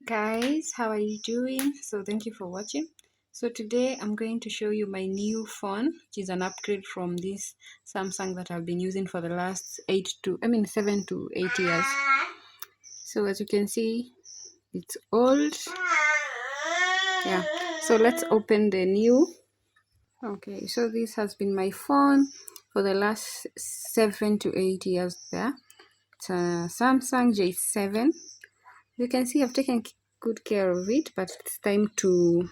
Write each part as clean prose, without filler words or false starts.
Guys, how are you doing? So thank you for watching. So today I'm going to show you my new phone, which is an upgrade from this Samsung that I've been using for the last 7 to 8 years. So as you can see, it's old. Yeah, so let's open the new. Okay, so this has been my phone for the last 7 to 8 years there. It's a Samsung J7. You can see I've taken good care of it, but it's time to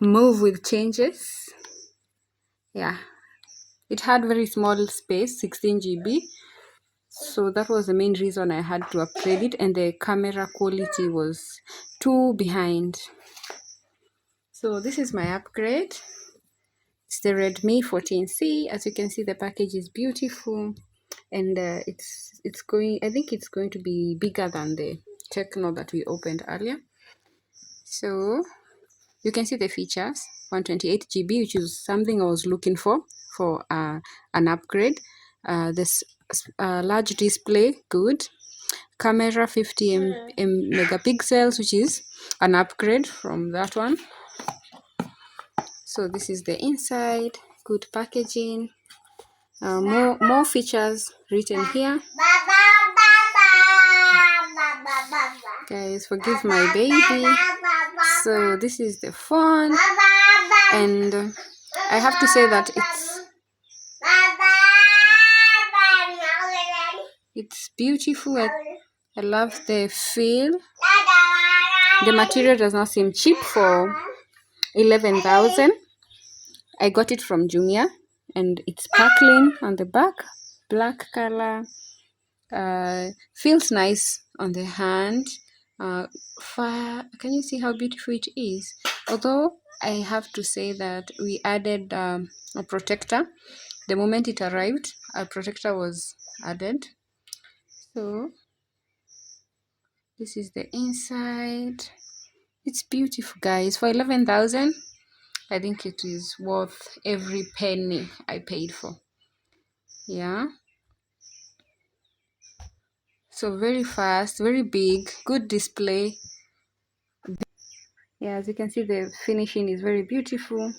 move with changes. Yeah, it had very small space, 16 GB, so that was the main reason I had to upgrade it, and the camera quality was too behind. So this is my upgrade. It's the Redmi 14C. As you can see, the package is beautiful, and it's going, I think it's going to be bigger than the Techno that we opened earlier. So you can see the features: 128 GB, which is something I was looking for an upgrade. This large display, good. Camera 50 megapixels, which is an upgrade from that one. So this is the inside, good packaging. More features written here. Guys, forgive my baby. So this is the phone, and I have to say that it's beautiful. I love the feel. The material does not seem cheap for 11,000. I got it from Jumia, and it's sparkling on the back, black color. Feels nice on the hand. Can you see how beautiful it is? Although I have to say that we added a protector. The moment it arrived, a protector was added. So this is the inside. It's beautiful, guys. For 11,000, I think it is worth every penny I paid for. Yeah. So very fast, very big, good display. Yeah, as you can see, the finishing is very beautiful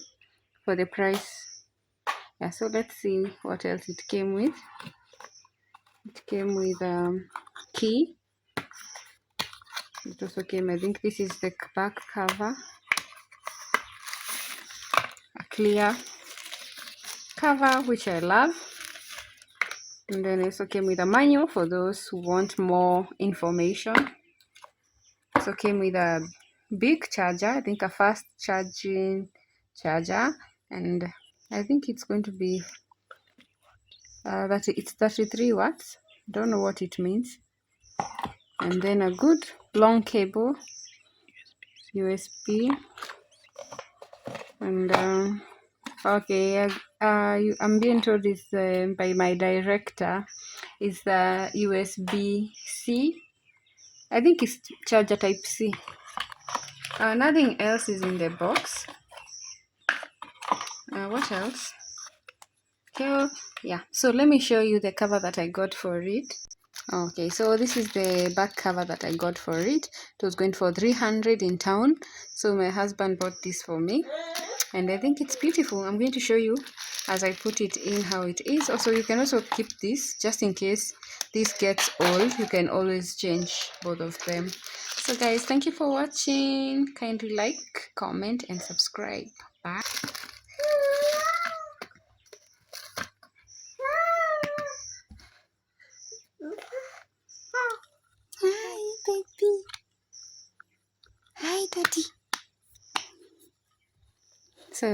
for the price. Yeah, so let's see what else it came with. It came with key. It also came, I think this is the back cover, a clear cover, which I love. And then it also came with a manual for those who want more information. It also came with a big charger, I think a fast charging charger, and I think it's going to be it's 33 watts. Don't know what it means. And then a good long cable, USB. And okay, I'm being told is by my director is the USB-C. I think it's charger type C. Nothing else is in the box. What else? Okay, yeah, so let me show you the cover that I got for it. Okay, so this is the back cover that I got for it. It was going for 300 in town, so my husband bought this for me, and I think it's beautiful. I'm going to show you as I put it in how it is. Also, you can also keep this just in case this gets old. You can always change both of them. So guys, thank you for watching. Kindly like, comment, and subscribe. Bye. Hi, baby. Hi, daddy. So